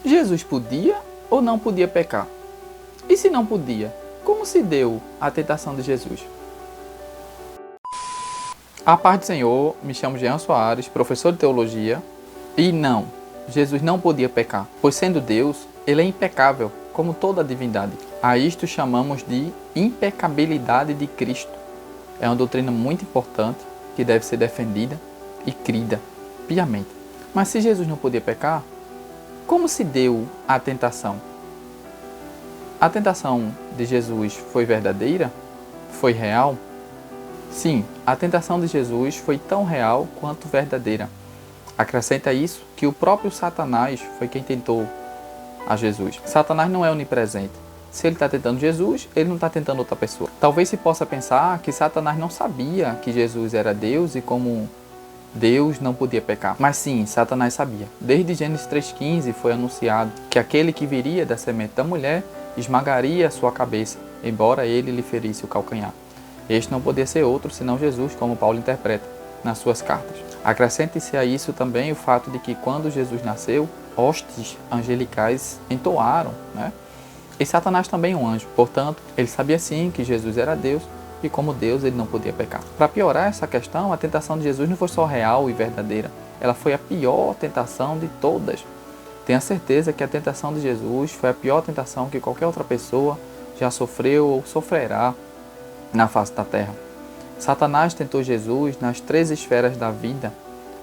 Jesus podia ou não podia pecar? E se não podia, como se deu a tentação de Jesus? A paz do Senhor, me chamo Jean Soares, professor de teologia. E não, Jesus não podia pecar, pois sendo Deus, ele é impecável, como toda a divindade. A isto chamamos de impecabilidade de Cristo. É uma doutrina muito importante que deve ser defendida e crida piamente. Mas se Jesus não podia pecar, como se deu a tentação? A tentação de Jesus foi verdadeira? Foi real? Sim, a tentação de Jesus foi tão real quanto verdadeira. Acrescenta isso que o próprio Satanás foi quem tentou a Jesus. Satanás não é onipresente. Se ele está tentando Jesus, ele não está tentando outra pessoa. Talvez se possa pensar que Satanás não sabia que Jesus era Deus e como Deus não podia pecar. Mas sim, Satanás sabia. Desde Gênesis 3,15 foi anunciado que aquele que viria da semente da mulher esmagaria a sua cabeça, embora ele lhe ferisse o calcanhar. Este não podia ser outro senão Jesus, como Paulo interpreta nas suas cartas. Acrescente-se a isso também o fato de que quando Jesus nasceu, hostes angelicais entoaram, E Satanás também é um anjo. Portanto, ele sabia sim que Jesus era Deus e como Deus ele não podia pecar. Para piorar essa questão, a tentação de Jesus não foi só real e verdadeira. Ela foi a pior tentação de todas. Tenha certeza que a tentação de Jesus foi a pior tentação que qualquer outra pessoa já sofreu ou sofrerá na face da terra. Satanás tentou Jesus nas 3 esferas da vida,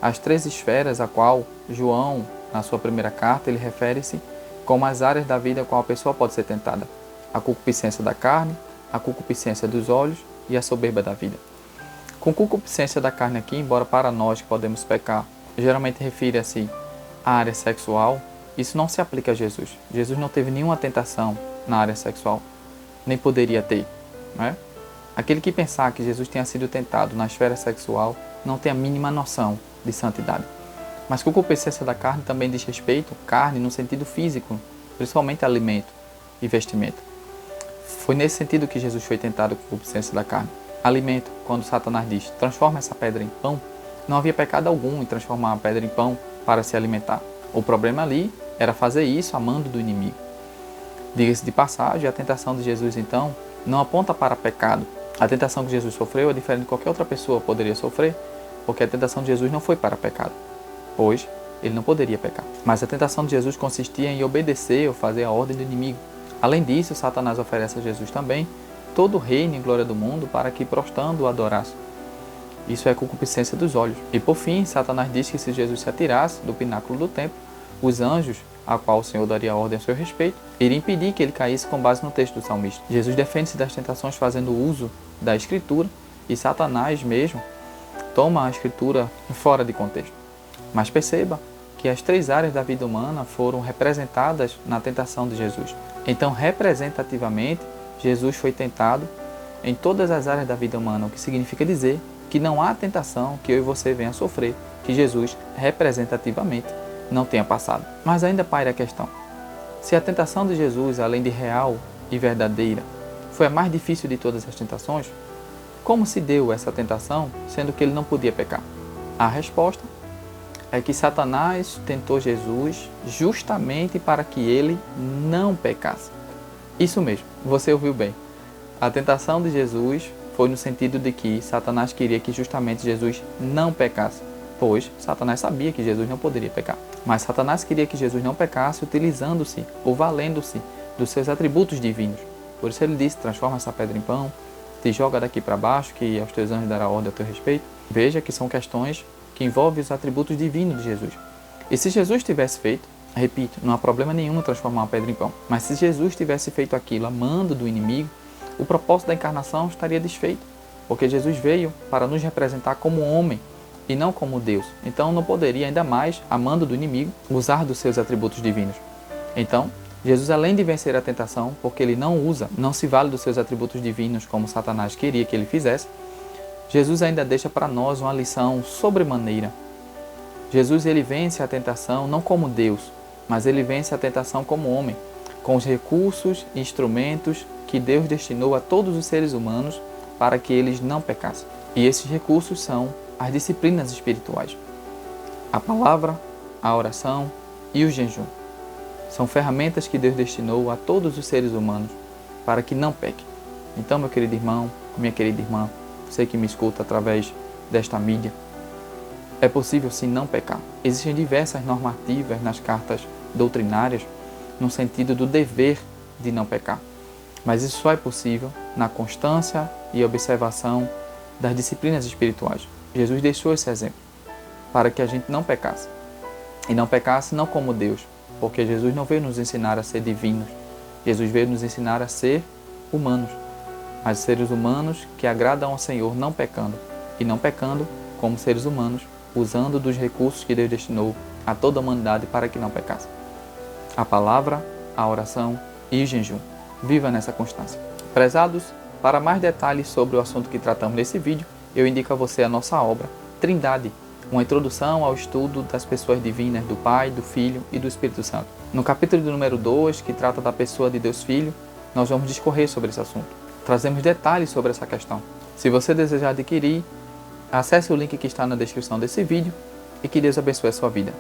as 3 esferas a qual João, na sua primeira carta, ele refere-se como as áreas da vida a qual a pessoa pode ser tentada: a concupiscência da carne, a concupiscência dos olhos e a soberba da vida. Com concupiscência da carne aqui, embora para nós que podemos pecar, geralmente refere-se à área sexual, isso não se aplica a Jesus. Jesus não teve nenhuma tentação na área sexual, nem poderia ter, Aquele que pensar que Jesus tenha sido tentado na esfera sexual não tem a mínima noção de santidade. Mas concupiscência da carne também diz respeito à carne no sentido físico, principalmente alimento e vestimento. Foi nesse sentido que Jesus foi tentado com concupiscência da carne. Alimento, quando Satanás diz, transforma essa pedra em pão, não havia pecado algum em transformar a pedra em pão para se alimentar. O problema ali era fazer isso amando do inimigo. Diga-se de passagem, a tentação de Jesus então não aponta para pecado. A tentação que Jesus sofreu é diferente de qualquer outra pessoa poderia sofrer, porque a tentação de Jesus não foi para pecado, pois ele não poderia pecar. Mas a tentação de Jesus consistia em obedecer ou fazer a ordem do inimigo. Além disso, Satanás oferece a Jesus também todo o reino e glória do mundo para que, prostrando, o adorasse. Isso é concupiscência dos olhos. E por fim, Satanás diz que se Jesus se atirasse do pináculo do templo, os anjos, a qual o Senhor daria ordem a seu respeito, iriam impedir que ele caísse com base no texto do salmista. Jesus defende-se das tentações fazendo uso da Escritura, e Satanás mesmo toma a Escritura fora de contexto. Mas perceba que as 3 áreas da vida humana foram representadas na tentação de Jesus. Então, representativamente, Jesus foi tentado em todas as áreas da vida humana, o que significa dizer que não há tentação que eu e você venha a sofrer, que Jesus, representativamente, não tenha passado. Mas ainda paira a questão: se a tentação de Jesus, além de real e verdadeira, foi a mais difícil de todas as tentações, como se deu essa tentação, sendo que ele não podia pecar? A resposta é que Satanás tentou Jesus justamente para que ele não pecasse. Isso mesmo, você ouviu bem. A tentação de Jesus foi no sentido de que Satanás queria que justamente Jesus não pecasse, pois Satanás sabia que Jesus não poderia pecar. Mas Satanás queria que Jesus não pecasse utilizando-se ou valendo-se dos seus atributos divinos. Por isso ele disse: transforma essa pedra em pão, te joga daqui para baixo, que aos teus anjos dará ordem a teu respeito. Veja que são questões que envolvem os atributos divinos de Jesus. E se Jesus tivesse feito, repito, não há problema nenhum transformar uma pedra em pão, mas se Jesus tivesse feito aquilo amando do inimigo, o propósito da encarnação estaria desfeito, porque Jesus veio para nos representar como homem e não como Deus. Então não poderia, ainda mais, amando do inimigo, usar dos seus atributos divinos. Então, Jesus, além de vencer a tentação, porque ele não se vale dos seus atributos divinos como Satanás queria que ele fizesse, Jesus ainda deixa para nós uma lição sobremaneira. Jesus ele vence a tentação não como Deus, mas ele vence a tentação como homem, com os recursos e instrumentos que Deus destinou a todos os seres humanos para que eles não pecassem. E esses recursos são as disciplinas espirituais: a palavra, a oração e o jejum. São ferramentas que Deus destinou a todos os seres humanos para que não pequem. Então, meu querido irmão, minha querida irmã, você que me escuta através desta mídia, é possível sim não pecar. Existem diversas normativas nas cartas doutrinárias no sentido do dever de não pecar. Mas isso só é possível na constância e observação das disciplinas espirituais. Jesus deixou esse exemplo para que a gente não pecasse. E não pecasse não como Deus, porque Jesus não veio nos ensinar a ser divinos. Jesus veio nos ensinar a ser humanos, mas seres humanos que agradam ao Senhor não pecando. E não pecando como seres humanos, usando dos recursos que Deus destinou a toda a humanidade para que não pecasse. A palavra, a oração e o jejum. Viva nessa constância. Prezados, para mais detalhes sobre o assunto que tratamos nesse vídeo, eu indico a você a nossa obra Trindade, uma introdução ao estudo das pessoas divinas do Pai, do Filho e do Espírito Santo. No capítulo de número 2, que trata da pessoa de Deus Filho, nós vamos discorrer sobre esse assunto. Trazemos detalhes sobre essa questão. Se você desejar adquirir, acesse o link que está na descrição desse vídeo e que Deus abençoe a sua vida.